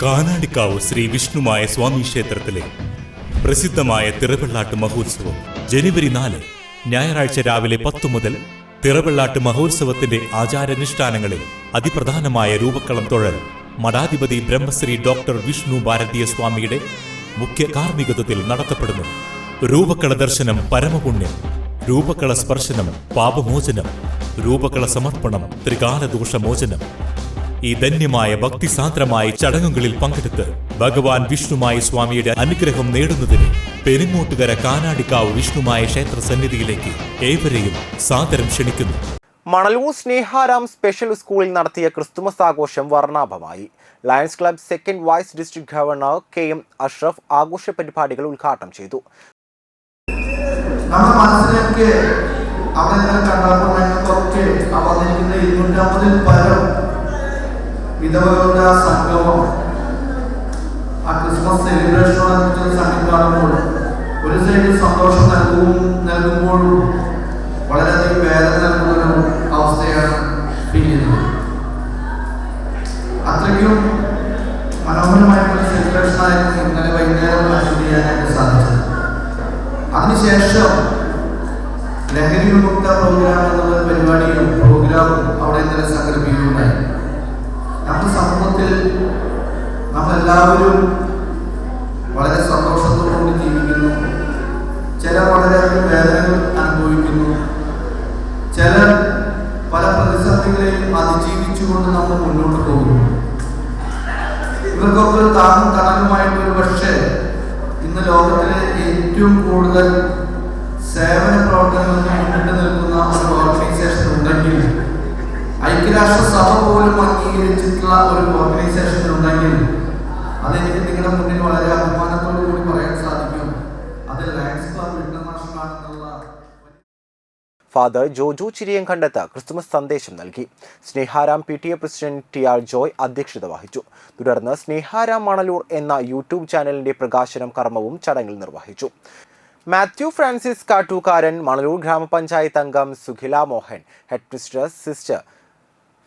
കാനാടിക്കാവ് ശ്രീ വിഷ്ണുമായ സ്വാമി ക്ഷേത്രത്തിലെ പ്രസിദ്ധമായ തിറവെള്ളാട്ട് മഹോത്സവം ജനുവരി 4 ഞായറാഴ്ച രാവിലെ 10 മുതൽ തിറവെള്ളാട്ട് മഹോത്സവത്തിന്റെ ആചാരാനുഷ്ഠാനങ്ങളിൽ അതിപ്രധാനമായ രൂപക്കളം തൊഴൽ മഠാധിപതി ബ്രഹ്മശ്രീ ഡോക്ടർ വിഷ്ണു ഭാരതീയ സ്വാമിയുടെ മുഖ്യ കാർമ്മികത്വത്തിൽ നടത്തപ്പെടുന്നു. രൂപക്കള ദർശനം പരമപുണ്യം, രൂപക്കള സ്പർശനം പാപമോചനം, രൂപക്കള സമർപ്പണം ത്രികാലദോഷമോചനം. ഈ ധന്യമായ ഭക്തിസാന്ദ്രമായ ചടങ്ങുകളിൽ പങ്കെടുത്ത് ഭഗവാൻ വിഷ്ണുമായ സ്വാമിയുടെ അനുഗ്രഹം നേടുന്നതിന് പെരിങ്ങോട്ടുകര കാനാടിക്കാവ് വിഷ്ണുമായ ക്ഷേത്ര സന്നിധിയിലേക്ക് ഏവരെയും സാദരം ക്ഷണിക്കുന്നു. മണലൂർ സ്നേഹാരാം സ്പെഷ്യൽ സ്കൂളിൽ നടത്തിയ ക്രിസ്തുമസ് ആഘോഷം വർണ്ണാഭമായി. Lions club second vice district governor KM Ashraf ആഘോഷ പരിപാടികൾ ഉദ്ഘാടനം ചെയ്തു. വിധവകളുടെ ആ സംഗമം, ആ ക്രിസ്മസ് സെലിബ്രേഷനോടനുബന്ധിച്ച് സംഘം കാണുമ്പോൾ ഒരു സൈഡിൽ സന്തോഷം നൽകുമ്പോഴും വളരെയധികം വേദന നൽകുന്ന അവസ്ഥയാണ് ഫീൽ ചെയ്യുന്നത്. അത്രയ്ക്കും മനോഹരമായിട്ടുള്ള സെലിബ്രേഷനായിരുന്നു ഇന്നലെ വൈകുന്നേരം അറ്റൻഡ് ചെയ്യാനായിട്ട് സാധിച്ചത്. അതിനുശേഷം ലഹരി വിമുക്ത പ്രോഗ്രാം എന്നുള്ള പരിപാടിയും പ്രോഗ്രാമും അവിടെ ഇന്നലെ സംഘടിപ്പിക്കുകയുണ്ടായി. നമ്മുടെ സമൂഹത്തിൽ നമ്മളെല്ലാവരും വളരെ സന്തോഷത്തോടുകൂടി ജീവിക്കുന്നു. ചിലർ വളരെയധികം വേദനകൾ അനുഭവിക്കുന്നു. ചിലർ പല പ്രതിസന്ധികളെയും അതിജീവിച്ചുകൊണ്ട് നമ്മൾ മുന്നോട്ട് പോകുന്നു. ഇവർക്കൊക്കെ ഒരു താങ്ങും തണലുമായിട്ട് ഒരു പക്ഷേ ഇന്ന് ലോകത്തിലെ ഏറ്റവും കൂടുതൽ സേവന പ്രവർത്തനങ്ങൾക്ക് മുന്നിട്ട് നിൽക്കുന്ന ഒരു ഓർഗനൈസേഷൻ ഉണ്ടെങ്കിൽ, ഐക്യരാഷ്ട്രസഭ പോലും അംഗീകരിച്ചിട്ടുള്ള ഒരു ഓർഗനൈസേഷൻ ഉണ്ടെങ്കിൽ അതെനിക്ക് നിങ്ങളുടെ മുന്നിൽ വളരെ അഭിമാനത്തോടു കൂടി പറയാൻ സാധിക്കും. അത് ലയൺസ് ക്ലബ് ഇന്റർനാഷണൽ ആണെന്നുള്ള. ഫാദർ ജോജു ചിരിയങ്കണ്ടത്ത് ക്രിസ്തുമസ് സന്ദേശം നൽകി. സ്നേഹാരാം PTA പ്രസിഡന്റ് TR ജോയ് അധ്യക്ഷത വഹിച്ചു. തുടർന്ന് സ്നേഹാരാം മണലൂർ എന്ന യൂട്യൂബ് ചാനലിന്റെ പ്രകാശനം കർമ്മവും ചടങ്ങിൽ നിർവഹിച്ചു. മാത്യു ഫ്രാൻസിസ് കാട്ടൂക്കാരൻ, മണലൂർ ഗ്രാമപഞ്ചായത്ത് അംഗം Sukhila Mohan, headmistress sister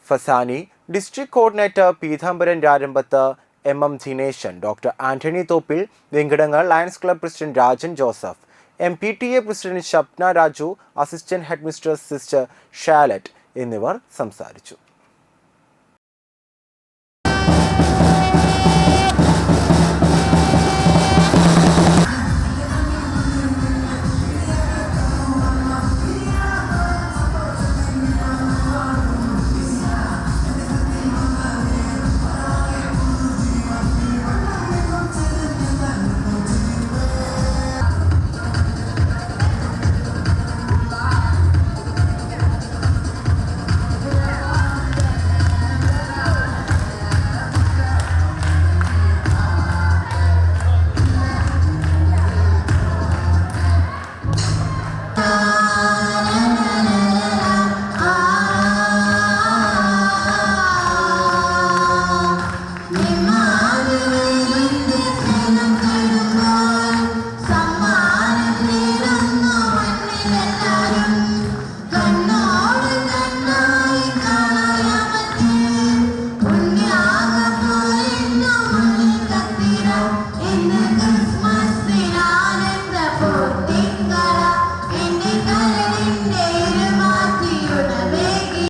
Fasani, district coordinator Peethambaran Rarambath, MM Dineshan, doctor Antony Thoppil, വെങ്കിടങ്ങൾ Lions club president Rajan Joseph, MPTA president Shapna Raju, assistant headmistress sister Charlotte എന്നിവർ സംസാരിച്ചു.